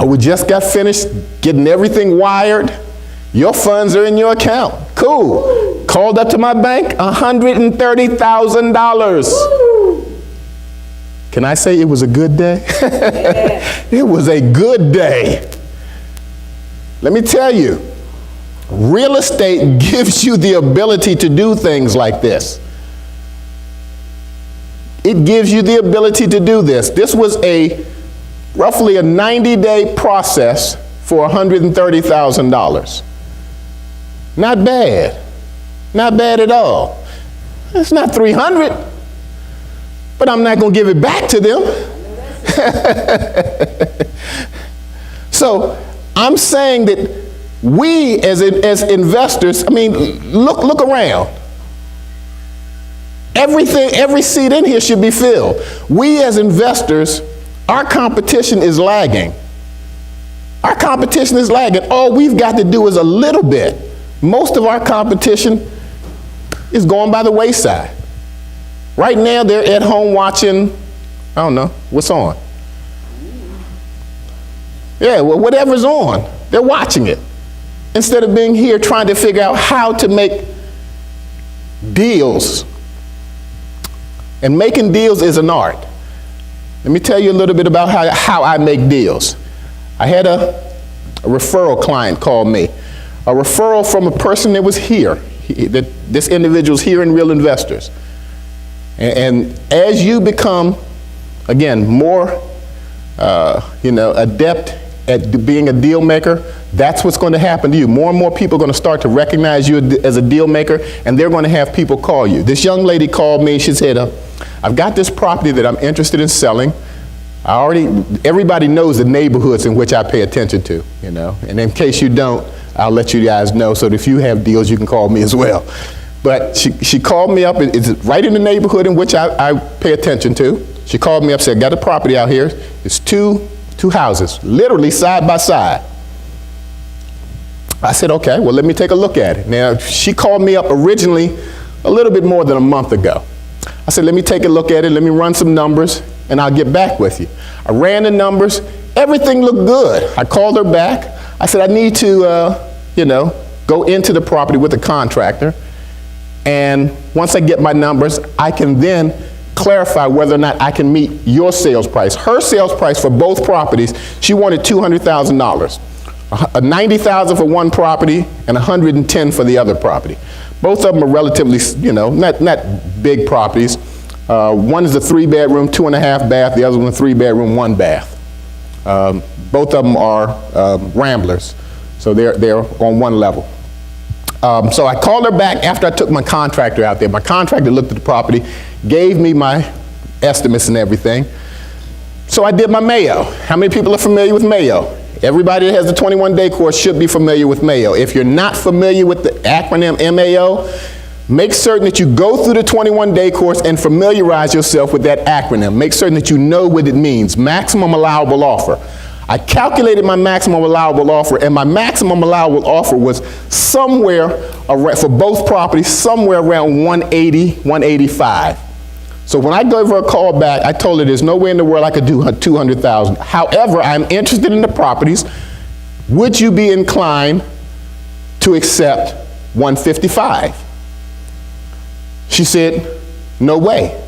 We just got finished getting everything wired. Your funds are in your account. Cool. Called up to my bank, $130,000. Can I say it was a good day? It was a good day. Let me tell you, real estate gives you the ability to do things like this. It gives you the ability to do this. This was roughly a 90-day process for $130,000. Not bad. Not bad at all. It's not 300, but I'm not going to give it back to them. So I'm saying that we as investors, I mean, look around. Every seat in here should be filled. We as investors, our competition is lagging. Our competition is lagging. All we've got to do is a little bit. Most of our competition is going by the wayside. Right now, they're at home watching, I don't know, what's on? Yeah, well, whatever's on, they're watching it. Instead of being here trying to figure out how to make deals. And making deals is an art. Let me tell you a little bit about how I make deals. I had a referral client call me. A referral from a person that was here. This individual's here in RealInvestors. And as you become, again, more adept at being a deal maker, that's what's going to happen to you. More and more people are going to start to recognize you as a deal maker, and they're going to have people call you. This young lady called me. She said, I've got this property that I'm interested in selling. Everybody knows the neighborhoods in which I pay attention to, and in case you don't, I'll let you guys know so that if you have deals, you can call me as well. But she called me up. It's right in the neighborhood in which I pay attention to. She called me up, said, got a property out here. It's two houses, literally side by side. I said, okay, well, let me take a look at it. Now, she called me up originally a little bit more than a month ago. I said, let me take a look at it. Let me run some numbers, and I'll get back with you. I ran the numbers. Everything looked good. I called her back. I said, I need to, go into the property with the contractor. And once I get my numbers, I can then clarify whether or not I can meet your sales price. Her sales price for both properties, she wanted $200,000. $90,000 for one property and $110,000 for the other property. Both of them are relatively, not big properties. One is a 3-bedroom, 2.5 bath. The other one a 3-bedroom, 1 bath. Both of them are ramblers, so they're on one level. So I called her back after I took my contractor out there. My contractor looked at the property, gave me my estimates and everything. So I did my Mayo. How many people are familiar with Mayo? Everybody that has the 21-day course should be familiar with Mayo. If you're not familiar with the acronym MAO, make certain that you go through the 21-day course and familiarize yourself with that acronym. Make certain that you know what it means, maximum allowable offer. I calculated my maximum allowable offer, and my maximum allowable offer was somewhere around, for both properties, somewhere around 180, 185. So when I gave her a call back, I told her there's no way in the world I could do $200,000. However, I'm interested in the properties. Would you be inclined to accept $155? She said, no way.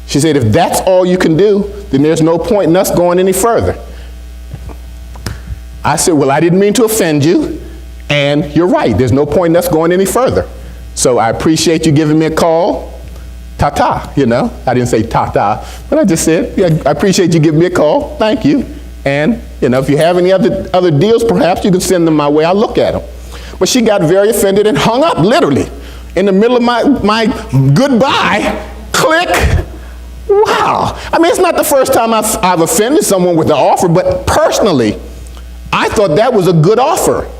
She said, if that's all you can do, then there's no point in us going any further. I said, well, I didn't mean to offend you, and you're right, there's no point in us going any further. So I appreciate you giving me a call. Ta-ta, I didn't say ta-ta, but I just said, yeah, I appreciate you giving me a call, thank you. And, if you have any other deals, perhaps you can send them my way, I'll look at them. But she got very offended and hung up, literally. In the middle of my goodbye, click. Wow. I mean, it's not the first time I've offended someone with the offer, but personally, I thought that was a good offer.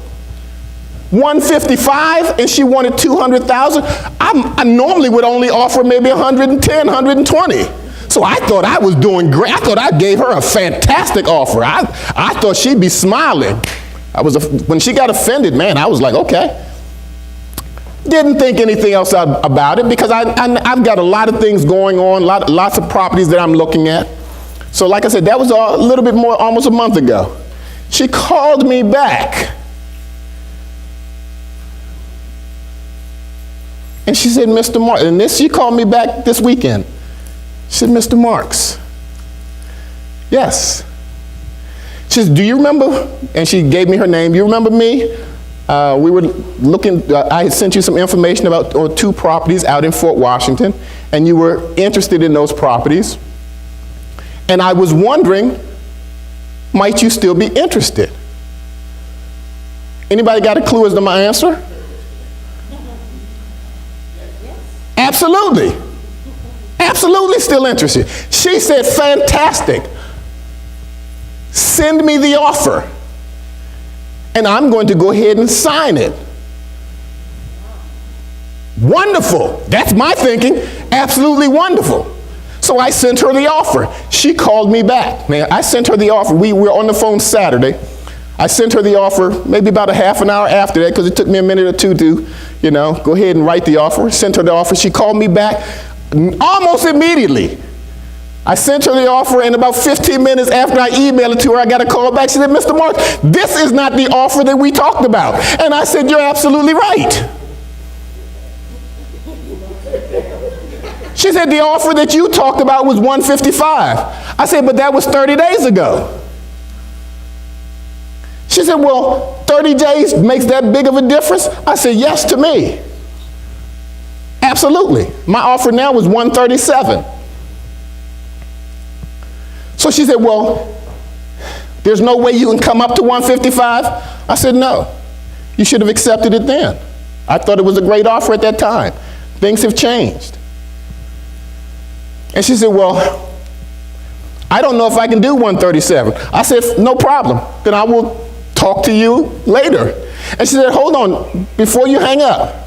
$155 and she wanted $200,000. I normally would only offer maybe $110, $120. So I thought I was doing great. I thought I gave her a fantastic offer. I thought she'd be smiling. When she got offended, man, I was like, okay. Didn't think anything else about it because I've got a lot of things going on, lots of properties that I'm looking at. So like I said, that was a little bit more, almost a month ago. She called me back. And she said, Mr. Marks, and she called me back this weekend. She said, Mr. Marks, yes. She said, do you remember? And she gave me her name. Do you remember me? We were looking, I had sent you some information about 2 properties out in Fort Washington, and you were interested in those properties. And I was wondering, might you still be interested? Anybody got a clue as to my answer? Absolutely. Absolutely still interested. She said, fantastic. Send me the offer, and I'm going to go ahead and sign it. Wonderful. That's my thinking. Absolutely wonderful. So I sent her the offer. She called me back. Now, I sent her the offer. We were on the phone Saturday. I sent her the offer maybe about a half an hour after that, because it took me a minute or two to, go ahead and write the offer. Sent her the offer. She called me back almost immediately. I sent her the offer, and about 15 minutes after I emailed it to her, I got a call back. She said, Mr. Marks, this is not the offer that we talked about. And I said, you're absolutely right. She said, the offer that you talked about was $155. I said, but that was 30 days ago. She said, well, 30 days makes that big of a difference? I said, yes, to me. Absolutely. My offer now was $137. So she said, well, there's no way you can come up to $155? I said, no. You should have accepted it then. I thought it was a great offer at that time. Things have changed. And she said, well, I don't know if I can do 137. I said, no problem. Then I will talk to you later. And she said, hold on, before you hang up.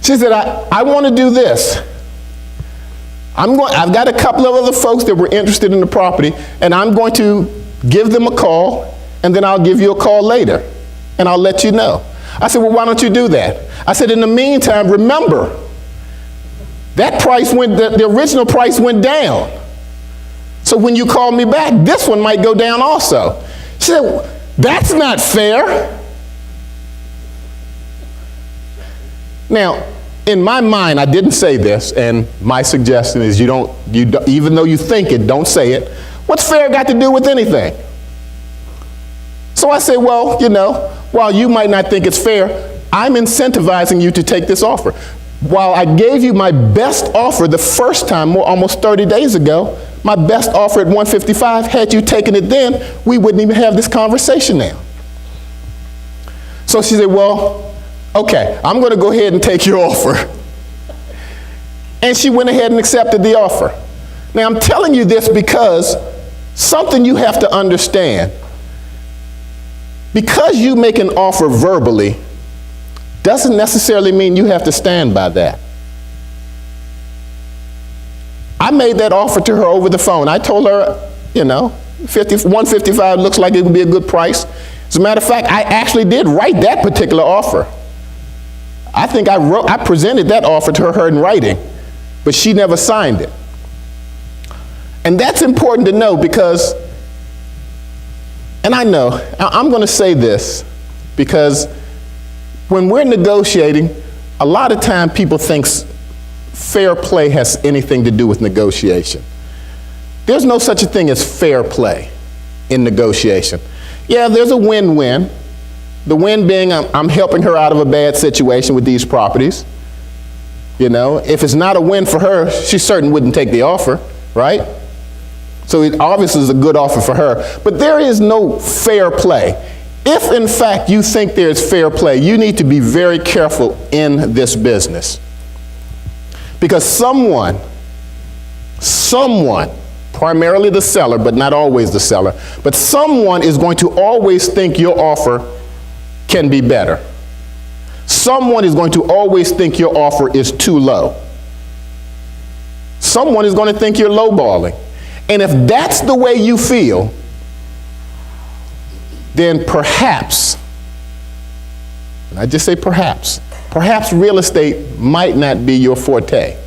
She said, I want to do this. I've got a couple of other folks that were interested in the property, and I'm going to give them a call, and then I'll give you a call later, and I'll let you know. I said, well, why don't you do that? I said, in the meantime, remember, that price the original price went down. So when you call me back, this one might go down also. She said, well, that's not fair. Now, in my mind, I didn't say this, and my suggestion is you don't, even though you think it, don't say it. What's fair got to do with anything? So I say, well, while you might not think it's fair, I'm incentivizing you to take this offer. While I gave you my best offer the first time, almost 30 days ago, my best offer at $155, had you taken it then, we wouldn't even have this conversation now. So she said, well, okay, I'm going to go ahead and take your offer. And she went ahead and accepted the offer. Now, I'm telling you this because something you have to understand. Because you make an offer verbally doesn't necessarily mean you have to stand by that. I made that offer to her over the phone. I told her, $155 looks like it would be a good price. As a matter of fact, I actually did write that particular offer. I think I presented that offer to her in writing, but she never signed it. And that's important to know because, and I know, I'm going to say this because when we're negotiating, a lot of time people think fair play has anything to do with negotiation. There's no such a thing as fair play in negotiation. Yeah, there's a win-win. The win being I'm helping her out of a bad situation with these properties. If it's not a win for her, she certainly wouldn't take the offer, right? So it obviously is a good offer for her. But there is no fair play. If in fact you think there's fair play, you need to be very careful in this business. Because someone, primarily the seller, but not always the seller, but someone is going to always think your offer can be better. Someone is going to always think your offer is too low. Someone is going to think you're lowballing. And if that's the way you feel, then perhaps, and I just say perhaps real estate might not be your forte.